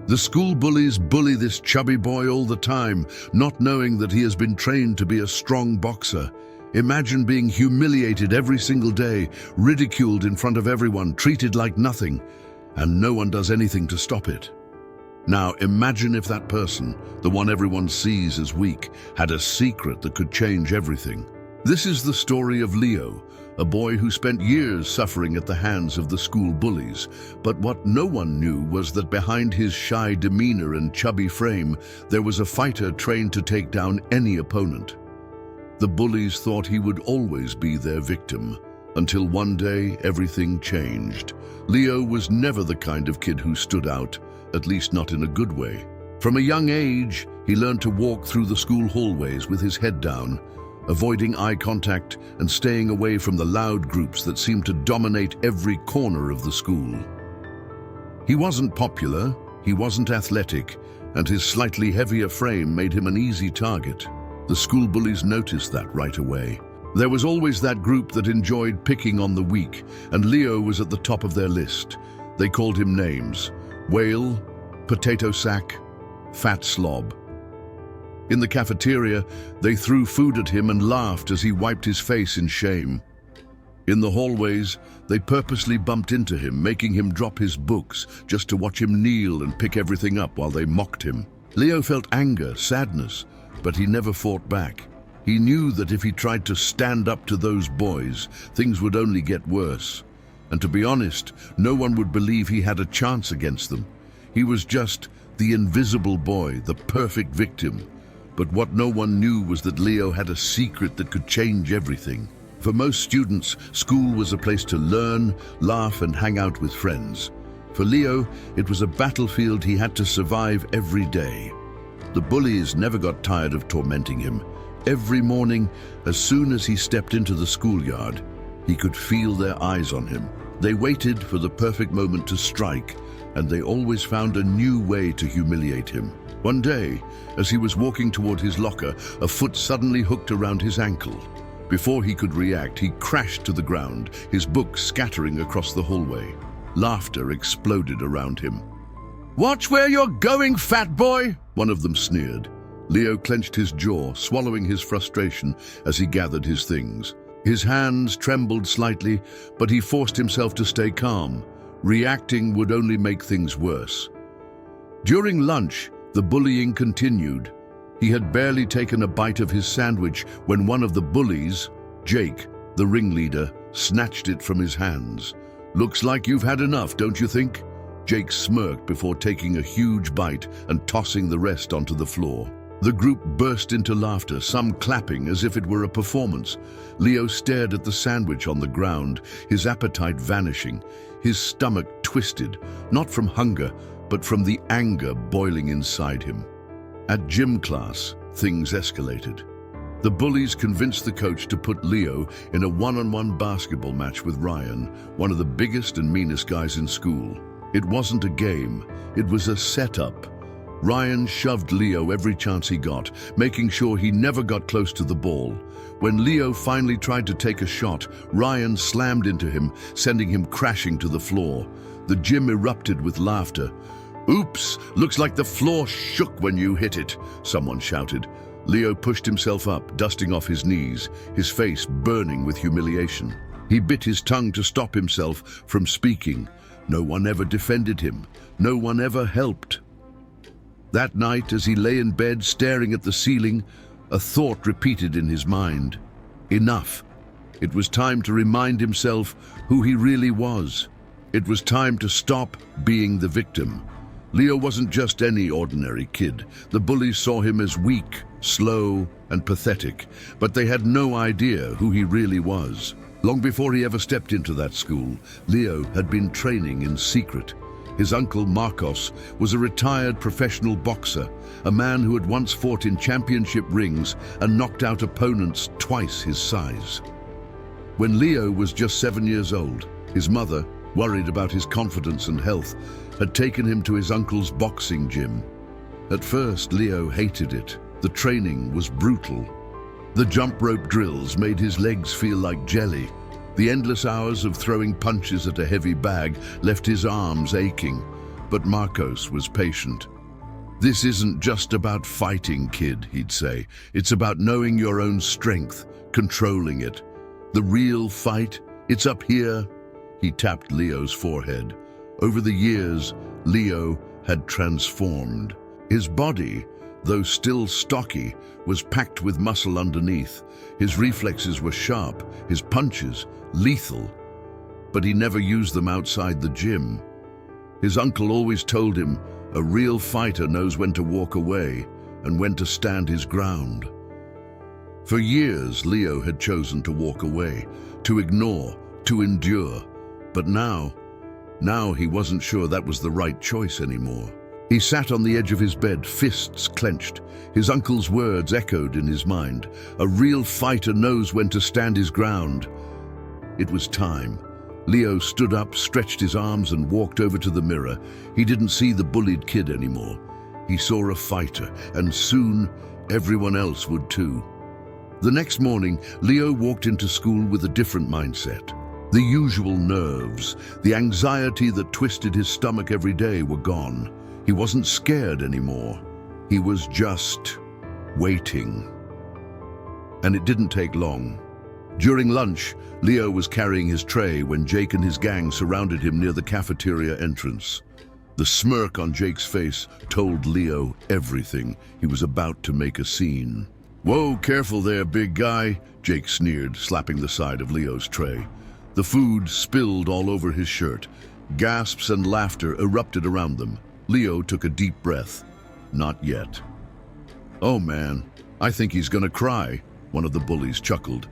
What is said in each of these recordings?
The school bullies bully this chubby boy all the time, not knowing that he has been trained to be a strong boxer. Imagine being humiliated every single day, ridiculed in front of everyone, treated like nothing, and no one does anything to stop it. Now imagine if that person, the one everyone sees as weak, had a secret that could change everything. This is the story of Leo, a boy who spent years suffering at the hands of the school bullies. But what no one knew was that behind his shy demeanor and chubby frame, there was a fighter trained to take down any opponent. The bullies thought he would always be their victim, until one day everything changed. Leo was never the kind of kid who stood out, at least not in a good way. From a young age, he learned to walk through the school hallways with his head down, avoiding eye contact and staying away from the loud groups that seemed to dominate every corner of the school. He wasn't popular, he wasn't athletic, and his slightly heavier frame made him an easy target. The school bullies noticed that right away. There was always that group that enjoyed picking on the weak, and Leo was at the top of their list. They called him names: whale, potato sack, fat slob. In the cafeteria, they threw food at him and laughed as he wiped his face in shame. In the hallways, they purposely bumped into him, making him drop his books just to watch him kneel and pick everything up while they mocked him. Leo felt anger, sadness, but he never fought back. He knew that if he tried to stand up to those boys, things would only get worse. And to be honest, no one would believe he had a chance against them. He was just the invisible boy, the perfect victim. But what no one knew was that Leo had a secret that could change everything. For most students, school was a place to learn, laugh, and hang out with friends. For Leo, it was a battlefield he had to survive every day. The bullies never got tired of tormenting him. Every morning, as soon as he stepped into the schoolyard, he could feel their eyes on him. They waited for the perfect moment to strike, and they always found a new way to humiliate him. One day, as he was walking toward his locker, a foot suddenly hooked around his ankle. Before he could react, he crashed to the ground, his books scattering across the hallway. Laughter exploded around him. "Watch where you're going, fat boy!" one of them sneered. Leo clenched his jaw, swallowing his frustration as he gathered his things. His hands trembled slightly, but he forced himself to stay calm. Reacting would only make things worse. During lunch, the bullying continued. He had barely taken a bite of his sandwich when one of the bullies, Jake, the ringleader, snatched it from his hands. "Looks like you've had enough, don't you think?" Jake smirked before taking a huge bite and tossing the rest onto the floor. The group burst into laughter, some clapping as if it were a performance. Leo stared at the sandwich on the ground, his appetite vanishing, his stomach twisted, not from hunger, but from the anger boiling inside him. At gym class, things escalated. The bullies convinced the coach to put Leo in a one-on-one basketball match with Ryan, one of the biggest and meanest guys in school. It wasn't a game, it was a setup. Ryan shoved Leo every chance he got, making sure he never got close to the ball. When Leo finally tried to take a shot, Ryan slammed into him, sending him crashing to the floor. The gym erupted with laughter. "Oops, looks like the floor shook when you hit it," someone shouted. Leo pushed himself up, dusting off his knees, his face burning with humiliation. He bit his tongue to stop himself from speaking. No one ever defended him. No one ever helped. That night, as he lay in bed staring at the ceiling, a thought repeated in his mind. Enough. It was time to remind himself who he really was. It was time to stop being the victim. Leo wasn't just any ordinary kid. The bullies saw him as weak, slow, and pathetic, but they had no idea who he really was. Long before he ever stepped into that school, Leo had been training in secret. His uncle Marcos was a retired professional boxer, a man who had once fought in championship rings and knocked out opponents twice his size. When Leo was just 7 years old, his mother, worried about his confidence and health, had taken him to his uncle's boxing gym. At first, Leo hated it. The training was brutal. The jump rope drills made his legs feel like jelly. The endless hours of throwing punches at a heavy bag left his arms aching. But Marcos was patient. "This isn't just about fighting, kid," he'd say. "It's about knowing your own strength, controlling it. The real fight, it's up here." He tapped Leo's forehead. Over the years, Leo had transformed. His body, though still stocky, was packed with muscle underneath. His reflexes were sharp, his punches lethal. But he never used them outside the gym. His uncle always told him, a real fighter knows when to walk away and when to stand his ground. For years, Leo had chosen to walk away, to ignore, to endure. But now he wasn't sure that was the right choice anymore. He sat on the edge of his bed, fists clenched. His uncle's words echoed in his mind. A real fighter knows when to stand his ground. It was time. Leo stood up, stretched his arms, and walked over to the mirror. He didn't see the bullied kid anymore. He saw a fighter, and soon everyone else would too. The next morning, Leo walked into school with a different mindset. The usual nerves, the anxiety that twisted his stomach every day were gone. He wasn't scared anymore. He was just waiting. And it didn't take long. During lunch, Leo was carrying his tray when Jake and his gang surrounded him near the cafeteria entrance. The smirk on Jake's face told Leo everything. He was about to make a scene. "Whoa, careful there, big guy," Jake sneered, slapping the side of Leo's tray. The food spilled all over his shirt. Gasps and laughter erupted around them. Leo took a deep breath. Not yet. "Oh man, I think he's gonna cry," one of the bullies chuckled.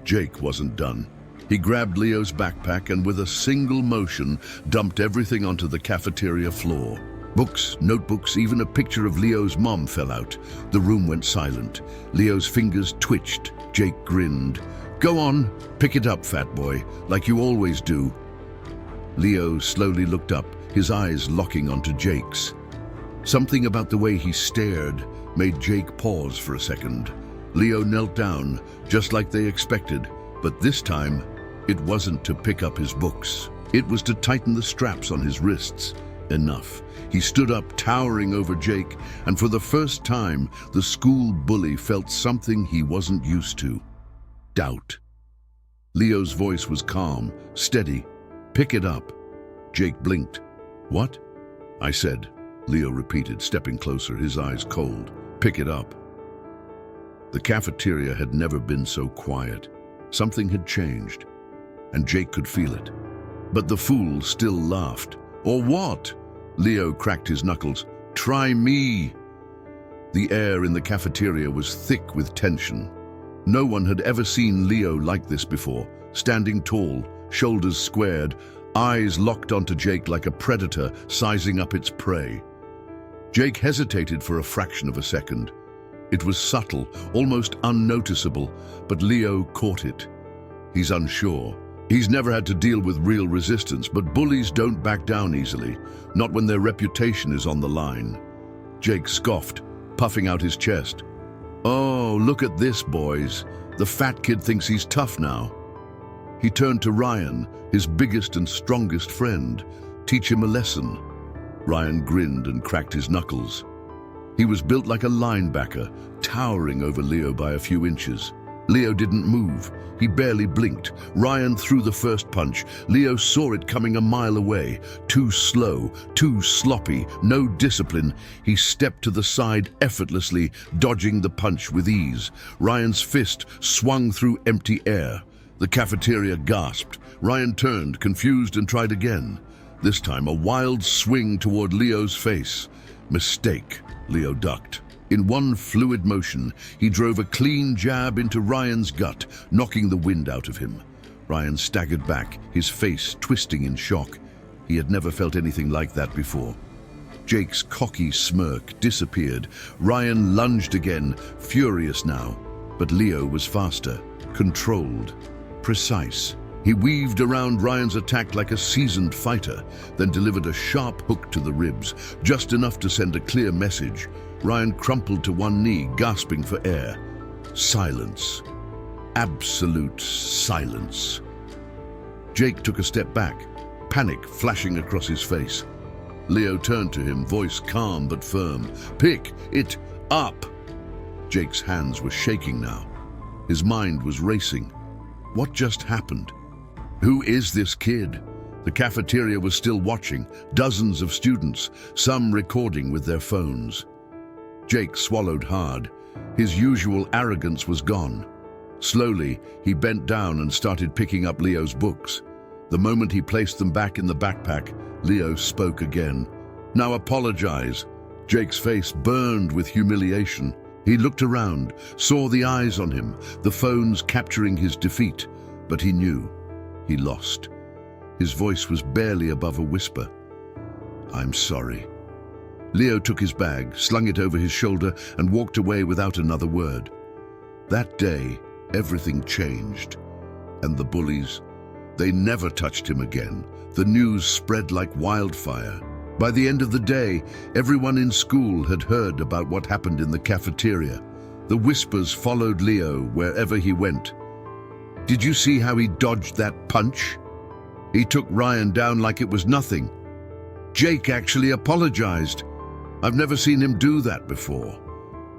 Jake wasn't done. He grabbed Leo's backpack and with a single motion dumped everything onto the cafeteria floor. Books, notebooks, even a picture of Leo's mom fell out. The room went silent. Leo's fingers twitched. Jake grinned. "Go on, pick it up, fat boy, like you always do." Leo slowly looked up, his eyes locking onto Jake's. Something about the way he stared made Jake pause for a second. Leo knelt down, just like they expected, but this time, it wasn't to pick up his books. It was to tighten the straps on his wrists. Enough. He stood up, towering over Jake, and for the first time, the school bully felt something he wasn't used to. Doubt. Leo's voice was calm, steady. "Pick it up." Jake blinked. "What?" "I said," Leo repeated, stepping closer, his eyes cold. "Pick it up." The cafeteria had never been so quiet. Something had changed, and Jake could feel it. But the fool still laughed. "Or what?" Leo cracked his knuckles. "Try me." The air in the cafeteria was thick with tension. No one had ever seen Leo like this before, standing tall, shoulders squared, eyes locked onto Jake like a predator sizing up its prey. Jake hesitated for a fraction of a second. It was subtle, almost unnoticeable, but Leo caught it. He's unsure. He's never had to deal with real resistance, but bullies don't back down easily, not when their reputation is on the line. Jake scoffed, puffing out his chest. "Oh, look at this, boys. The fat kid thinks he's tough now." He turned to Ryan, his biggest and strongest friend. "Teach him a lesson." Ryan grinned and cracked his knuckles. He was built like a linebacker, towering over Leo by a few inches. Leo didn't move. He barely blinked. Ryan threw the first punch. Leo saw it coming a mile away. Too slow, too sloppy, no discipline. He stepped to the side effortlessly, dodging the punch with ease. Ryan's fist swung through empty air. The cafeteria gasped. Ryan turned, confused, and tried again. This time, a wild swing toward Leo's face. Mistake. Leo ducked. In one fluid motion, he drove a clean jab into Ryan's gut, knocking the wind out of him. Ryan staggered back, his face twisting in shock. He had never felt anything like that before. Jake's cocky smirk disappeared. Ryan lunged again, furious now. But Leo was faster, controlled, precise. He weaved around Ryan's attack like a seasoned fighter, then delivered a sharp hook to the ribs, just enough to send a clear message. Ryan crumpled to one knee, gasping for air. Silence. Absolute silence. Jake took a step back, panic flashing across his face. Leo turned to him, voice calm but firm. "Pick it up!" Jake's hands were shaking now. His mind was racing. What just happened? Who is this kid? The cafeteria was still watching, dozens of students, some recording with their phones. Jake swallowed hard. His usual arrogance was gone. Slowly, he bent down and started picking up Leo's books. The moment he placed them back in the backpack, Leo spoke again. "Now apologize." Jake's face burned with humiliation. He looked around, saw the eyes on him, the phones capturing his defeat, but he knew he lost. His voice was barely above a whisper. "I'm sorry." Leo took his bag, slung it over his shoulder, and walked away without another word. That day, everything changed. And the bullies, they never touched him again. The news spread like wildfire. By the end of the day, everyone in school had heard about what happened in the cafeteria. The whispers followed Leo wherever he went. "Did you see how he dodged that punch? He took Ryan down like it was nothing. Jake actually apologized. I've never seen him do that before."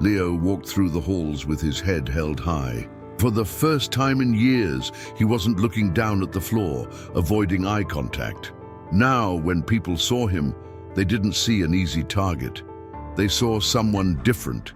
Leo walked through the halls with his head held high. For the first time in years, he wasn't looking down at the floor, avoiding eye contact. Now, when people saw him, they didn't see an easy target. They saw someone different.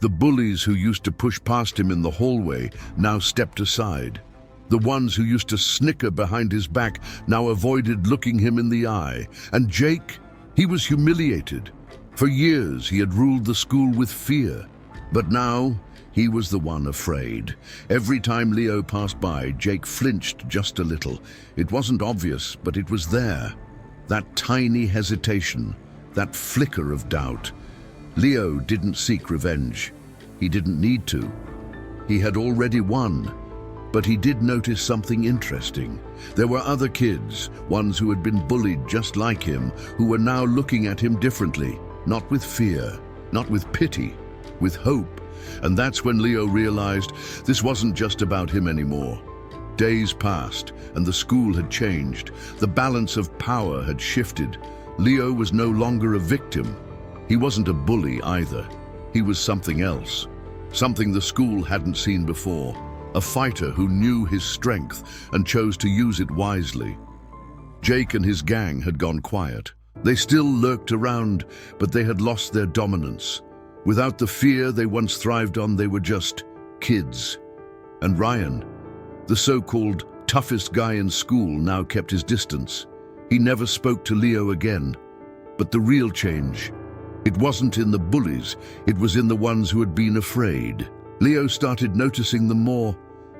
The bullies who used to push past him in the hallway now stepped aside. The ones who used to snicker behind his back now avoided looking him in the eye. And Jake, he was humiliated. For years, he had ruled the school with fear. But now, he was the one afraid. Every time Leo passed by, Jake flinched just a little. It wasn't obvious, but it was there. That tiny hesitation, that flicker of doubt. Leo didn't seek revenge. He didn't need to. He had already won. But he did notice something interesting. There were other kids, ones who had been bullied just like him, who were now looking at him differently. Not with fear, not with pity, with hope. And that's when Leo realized this wasn't just about him anymore. Days passed, and the school had changed. The balance of power had shifted. Leo was no longer a victim. He wasn't a bully either. He was something else. Something the school hadn't seen before. A fighter who knew his strength and chose to use it wisely. Jake and his gang had gone quiet. They still lurked around, but they had lost their dominance. Without the fear they once thrived on, they were just kids. And Ryan, the so-called toughest guy in school, now kept his distance. He never spoke to Leo again. But the real change, it wasn't in the bullies, it was in the ones who had been afraid. Leo started noticing them more,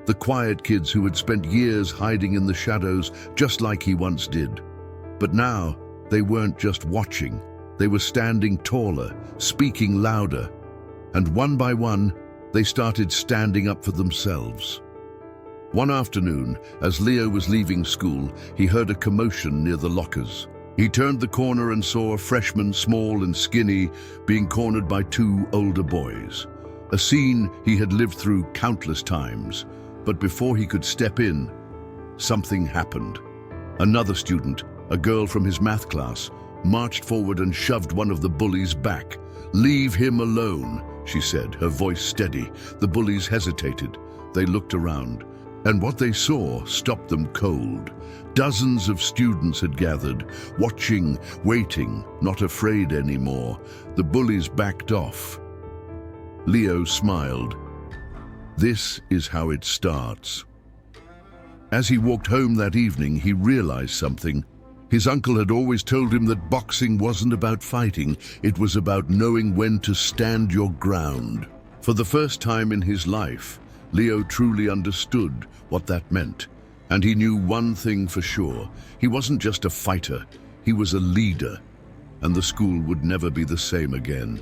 the quiet kids who had spent years hiding in the shadows, just like he once did. But now, they weren't just watching. They were standing taller, speaking louder. And one by one, they started standing up for themselves. One afternoon, as Leo was leaving school, he heard a commotion near the lockers. He turned the corner and saw a freshman, small and skinny, being cornered by two older boys. A scene he had lived through countless times. But before he could step in, something happened. Another student, a girl from his math class, marched forward and shoved one of the bullies back. "Leave him alone," she said, her voice steady. The bullies hesitated. They looked around, and what they saw stopped them cold. Dozens of students had gathered, watching, waiting, not afraid anymore. The bullies backed off. Leo smiled. This is how it starts. As he walked home that evening, he realized something. His uncle had always told him that boxing wasn't about fighting, it was about knowing when to stand your ground. For the first time in his life, Leo truly understood what that meant. And he knew one thing for sure. He wasn't just a fighter, he was a leader. And the school would never be the same again.